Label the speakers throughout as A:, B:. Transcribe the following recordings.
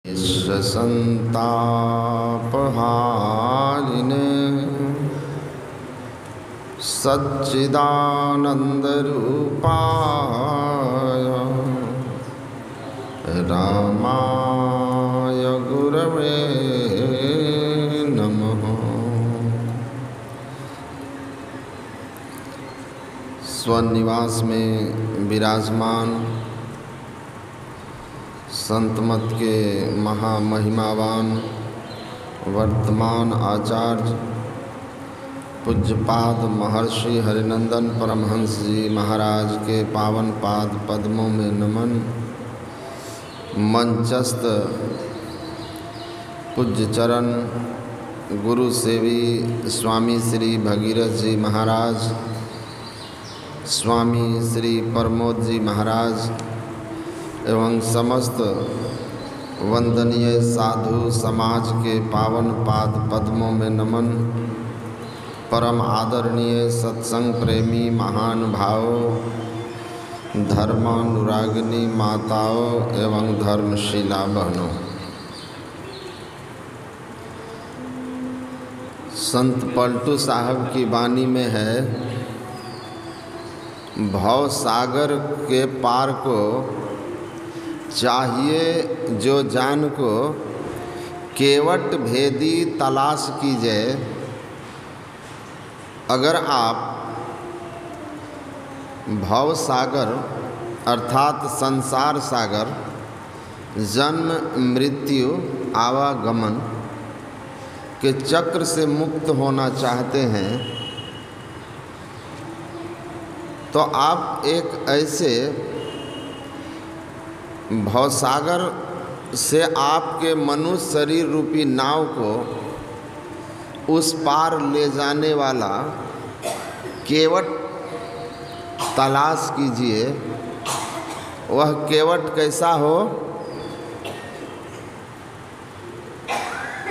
A: संतापहारिणे सच्चिदानन्दरूपाय रामाय गुरवे नमः। स्वनिवास में विराजमान संत मत के महामहिमावान वर्तमान आचार्य पूज्यपाद महर्षि हरिनंदन परमहंस जी महाराज के पावन पाद पद्मों में नमन। मंचस्थ पूज्य चरण गुरु सेवी स्वामी श्री भगीरथ जी महाराज, स्वामी श्री प्रमोद जी महाराज एवं समस्त वंदनीय साधु समाज के पावन पाद पद्मों में नमन। परम आदरणीय सत्संग प्रेमी महानुभावों, धर्मानुरागिनी माताओं एवं धर्मशीला बहनों, संत पलटू साहब की वाणी में है, भव सागर के पार को चाहिए जो जान को, केवट भेदी तलाश कीजिए। अगर आप भव सागर अर्थात संसार सागर, जन्म मृत्यु आवागमन के चक्र से मुक्त होना चाहते हैं तो आप एक ऐसे भवसागर से आपके मनुष्य शरीर रूपी नाव को उस पार ले जाने वाला केवट तलाश कीजिए। वह केवट कैसा हो,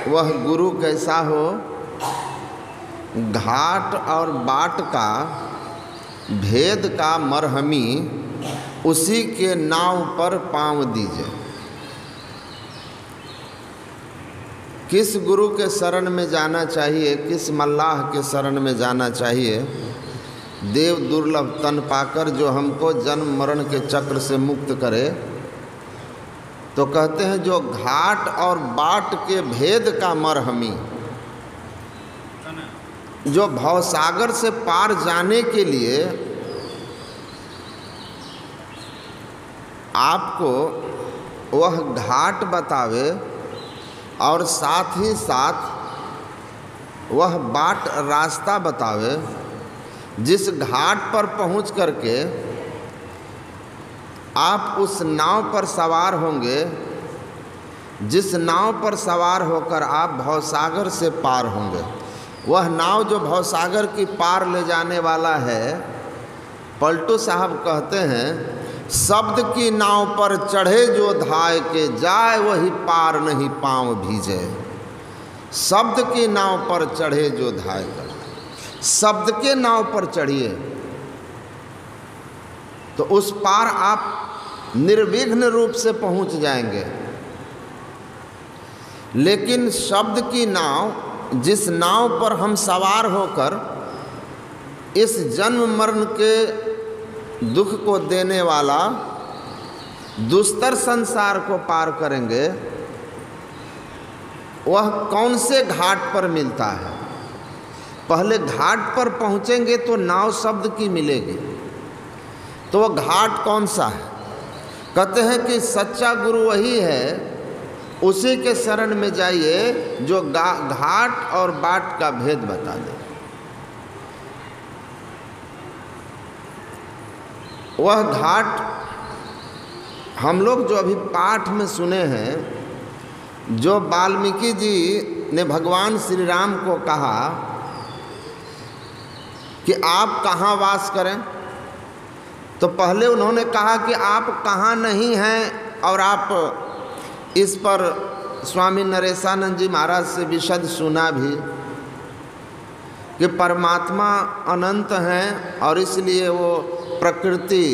A: वह गुरु कैसा हो, घाट और बाट का भेद का मरहमी उसी के नाव पर पांव दीजिए। किस गुरु के शरण में जाना चाहिए, किस मल्लाह के शरण में जाना चाहिए? देव दुर्लभ तन पाकर जो हमको जन्म मरण के चक्र से मुक्त करे, तो कहते हैं जो घाट और बाट के भेद का मरहमी, जो भवसागर से पार जाने के लिए आपको वह घाट बतावे और साथ ही साथ वह बाट रास्ता बतावे, जिस घाट पर पहुंच करके आप उस नाव पर सवार होंगे, जिस नाव पर सवार होकर आप भवसागर से पार होंगे। वह नाव जो भवसागर की पार ले जाने वाला है, पलटू साहब कहते हैं, शब्द की नाव पर चढ़े जो धाय के, जाए वही पार नहीं पाँव भीजे। शब्द की नाव पर चढ़े जो धाय कर, शब्द के नाव पर चढ़िए तो उस पार आप निर्विघ्न रूप से पहुंच जाएंगे। लेकिन शब्द की नाव, जिस नाव पर हम सवार होकर इस जन्म मरण के दुख को देने वाला दुस्तर संसार को पार करेंगे, वह कौन से घाट पर मिलता है? पहले घाट पर पहुंचेंगे तो नाव शब्द की मिलेगी, तो वह घाट कौन सा है? कहते हैं कि सच्चा गुरु वही है, उसी के शरण में जाइए जो घाट और बाट का भेद बता दे। वह घाट हम लोग जो अभी पाठ में सुने हैं, जो वाल्मीकि जी ने भगवान श्री राम को कहा कि आप कहाँ वास करें, तो पहले उन्होंने कहा कि आप कहाँ नहीं हैं, और आप इस पर स्वामी नरेशानंद जी महाराज से विशद सुना भी कि परमात्मा अनंत हैं और इसलिए वो प्रकृति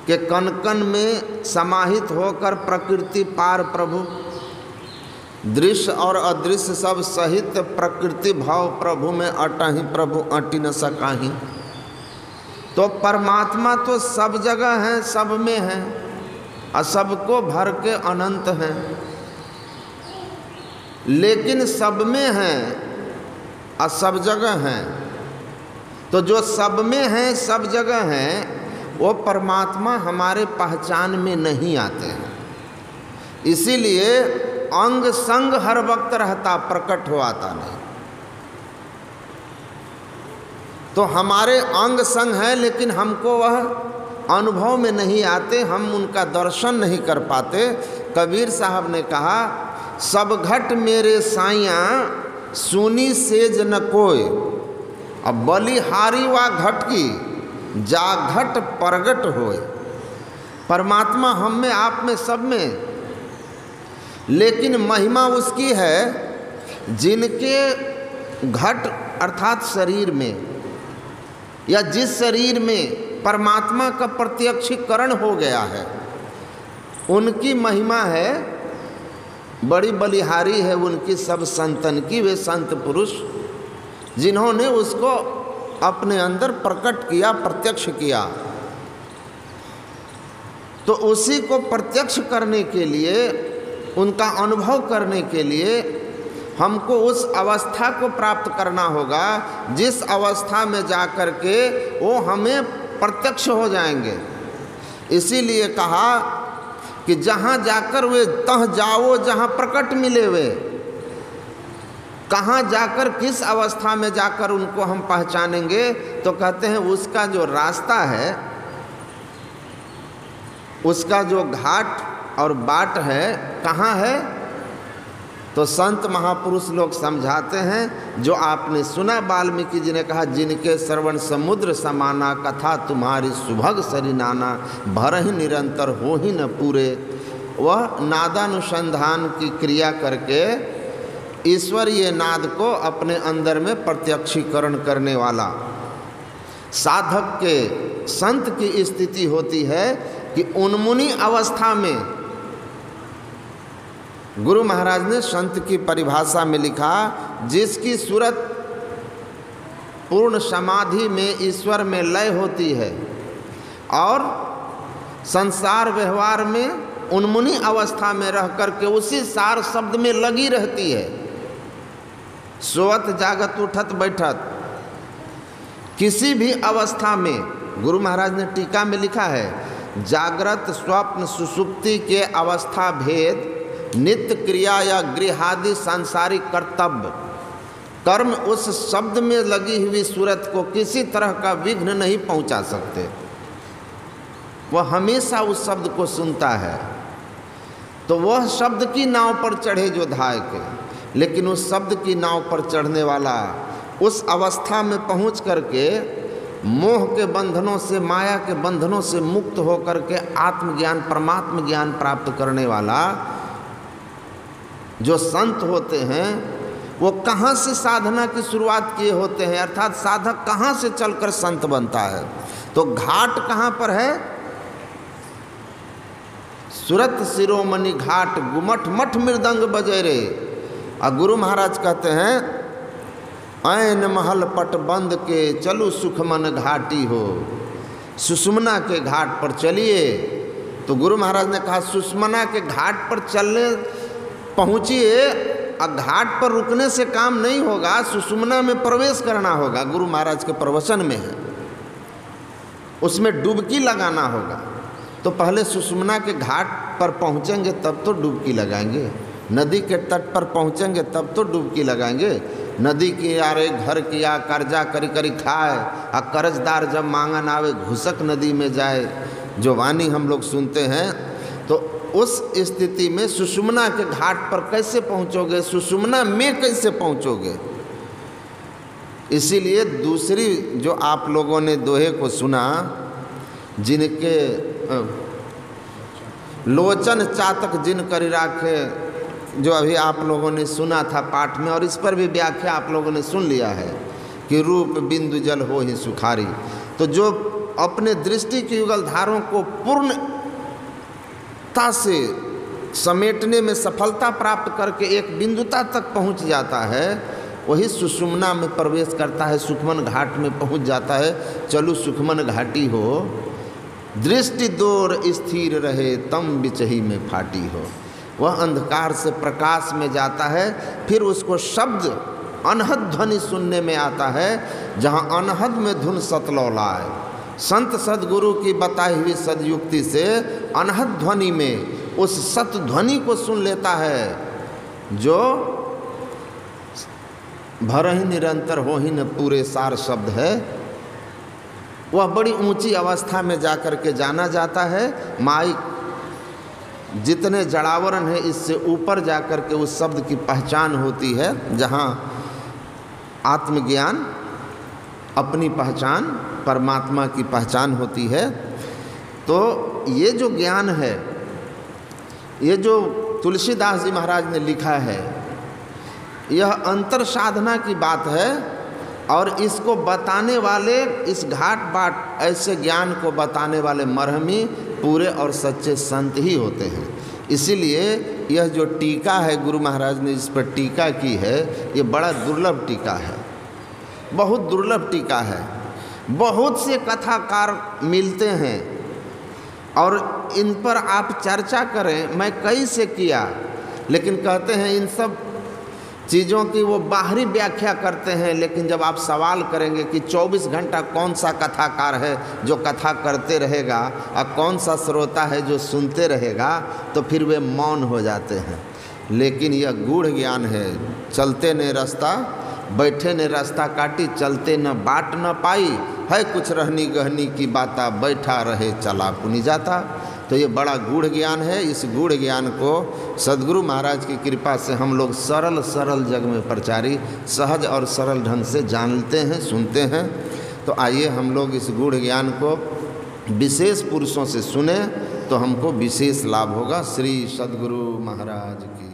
A: कि कण कण में समाहित होकर प्रकृति पार प्रभु, दृश्य और अदृश्य सब सहित प्रकृति भाव प्रभु में अटहि प्रभु अटि न सकाहि। तो परमात्मा तो सब जगह है, सब में है और सबको भर के अनंत है, लेकिन सब में है और सब जगह है। तो जो सब में है, सब जगह है, वो परमात्मा हमारे पहचान में नहीं आते हैं। इसीलिए अंग संग हर वक्त रहता, प्रकट हो आता नहीं। तो हमारे अंग संग है, लेकिन हमको वह अनुभव में नहीं आते, हम उनका दर्शन नहीं कर पाते। कबीर साहब ने कहा, सब घट मेरे साइयाँ सुनी सेज न कोय, अब बलिहारी वा घट की जा घट प्रगट होए। परमात्मा हम में, आप में, सब में, लेकिन महिमा उसकी है जिनके घट अर्थात शरीर में, या जिस शरीर में परमात्मा का प्रत्यक्षीकरण हो गया है, उनकी महिमा है, बड़ी बलिहारी है उनकी सब संतन की। वे संत पुरुष जिन्होंने उसको अपने अंदर प्रकट किया, प्रत्यक्ष किया। तो उसी को प्रत्यक्ष करने के लिए, उनका अनुभव करने के लिए हमको उस अवस्था को प्राप्त करना होगा जिस अवस्था में जाकर के वो हमें प्रत्यक्ष हो जाएंगे। इसीलिए कहा कि जहाँ जाकर वे तह जाओ जहाँ प्रकट मिले वे। कहाँ जाकर, किस अवस्था में जाकर उनको हम पहचानेंगे? तो कहते हैं उसका जो रास्ता है, उसका जो घाट और बाट है, कहाँ है? तो संत महापुरुष लोग समझाते हैं, जो आपने सुना वाल्मीकि जी ने कहा, जिनके श्रवण समुद्र समाना, कथा तुम्हारी सुभग सरी नाना, भरहि निरंतर हो ही न पूरे। वह नादानुसंधान की क्रिया करके ईश्वरीय नाद को अपने अंदर में प्रत्यक्षीकरण करने वाला साधक के, संत की स्थिति होती है कि उन्मुनी अवस्था में, गुरु महाराज ने संत की परिभाषा में लिखा, जिसकी सूरत पूर्ण समाधि में ईश्वर में लय होती है और संसार व्यवहार में उन्मुनी अवस्था में रह करके उसी सार शब्द में लगी रहती है, सोवत जागत उठत बैठत, किसी भी अवस्था में। गुरु महाराज ने टीका में लिखा है, जागृत स्वप्न सुषुप्ति के अवस्था भेद, नित्य क्रिया या गृहादि सांसारिक कर्तव्य कर्म उस शब्द में लगी हुई सूरत को किसी तरह का विघ्न नहीं पहुंचा सकते। वह हमेशा उस शब्द को सुनता है। तो वह शब्द की नाव पर चढ़े जो धाय के, लेकिन उस शब्द की नाव पर चढ़ने वाला उस अवस्था में पहुंच करके मोह के बंधनों से, माया के बंधनों से मुक्त होकर के आत्मज्ञान, परमात्म ज्ञान प्राप्त करने वाला जो संत होते हैं, वो कहाँ से साधना की शुरुआत किए होते हैं, अर्थात साधक कहाँ से चलकर संत बनता है? तो घाट कहाँ पर है? सुरत शिरोमणि घाट गुमठ मठ मृदंग बजे रे। और गुरु महाराज कहते हैं, ऐन महल पट बंद के चलू सुखमन घाटी हो। सुषुम्ना के घाट पर चलिए। तो गुरु महाराज ने कहा, सुषुम्ना के घाट पर चलने पहुँचिए, और घाट पर रुकने से काम नहीं होगा, सुषुम्ना में प्रवेश करना होगा। गुरु महाराज के प्रवचन में है, उसमें डुबकी लगाना होगा। तो पहले सुषुम्ना के घाट पर पहुँचेंगे तब तो डुबकी लगाएंगे, नदी के तट पर पहुँचेंगे तब तो डुबकी लगाएंगे। नदी के यारे घर किया कर्जा करी करी खाए, और कर्जदार जब मांगन आवे घुसक नदी में जाए, जो वाणी हम लोग सुनते हैं। तो उस स्थिति में सुषुम्ना के घाट पर कैसे पहुँचोगे, सुषुम्ना में कैसे पहुँचोगे? इसीलिए दूसरी जो आप लोगों ने दोहे को सुना, जिनके लोचन चातक जिन करी राखे, जो अभी आप लोगों ने सुना था पाठ में, और इस पर भी व्याख्या आप लोगों ने सुन लिया है कि रूप बिंदु जल हो ही सुखारी। तो जो अपने दृष्टि के युगल धारों को पूर्णता से समेटने में सफलता प्राप्त करके एक बिंदुता तक पहुंच जाता है, वही सुषुम्ना में प्रवेश करता है, सुखमन घाट में पहुंच जाता है। चलू सुखमन घाटी हो, दृष्टि दूर स्थिर रहे, तम बिचही में फाटी हो। वह अंधकार से प्रकाश में जाता है, फिर उसको शब्द अनहद ध्वनि सुनने में आता है, जहाँ अनहद में धुन सतलौला है। संत सदगुरु की बताई हुई सदयुक्ति से अनहद ध्वनि में उस सत ध्वनि को सुन लेता है, जो भरहि निरंतर हो ही न पूरे सार शब्द है। वह बड़ी ऊंची अवस्था में जाकर के जाना जाता है। माइक जितने जड़ावरण है इससे ऊपर जाकर के उस शब्द की पहचान होती है, जहाँ आत्मज्ञान, अपनी पहचान, परमात्मा की पहचान होती है। तो ये जो ज्ञान है, ये जो तुलसीदास जी महाराज ने लिखा है, यह अंतर साधना की बात है। और इसको बताने वाले, इस घाट बाट ऐसे ज्ञान को बताने वाले मरहमी पूरे और सच्चे संत ही होते हैं। इसीलिए यह जो टीका है गुरु महाराज ने इस पर टीका की है, ये बड़ा दुर्लभ टीका है, बहुत दुर्लभ टीका है। बहुत से कथाकार मिलते हैं और इन पर आप चर्चा करें, मैं कई से किया, लेकिन कहते हैं इन सब चीज़ों की वो बाहरी व्याख्या करते हैं। लेकिन जब आप सवाल करेंगे कि 24 घंटा कौन सा कथाकार है जो कथा करते रहेगा और कौन सा श्रोता है जो सुनते रहेगा, तो फिर वे मौन हो जाते हैं। लेकिन यह गूढ़ ज्ञान है। चलते ने रास्ता, बैठे ने रास्ता काटी, चलते न बाट न पाई, है कुछ रहनी गहनी की बाता, बैठा रहे चला पुनि जाता। तो ये बड़ा गूढ़ ज्ञान है। इस गूढ़ ज्ञान को सद्गुरु महाराज की कृपा से हम लोग सरल सरल जग में प्रचारी, सहज और सरल ढंग से जानते हैं, सुनते हैं। तो आइए हम लोग इस गूढ़ ज्ञान को विशेष पुरुषों से सुने तो हमको विशेष लाभ होगा। श्री सद्गुरु महाराज की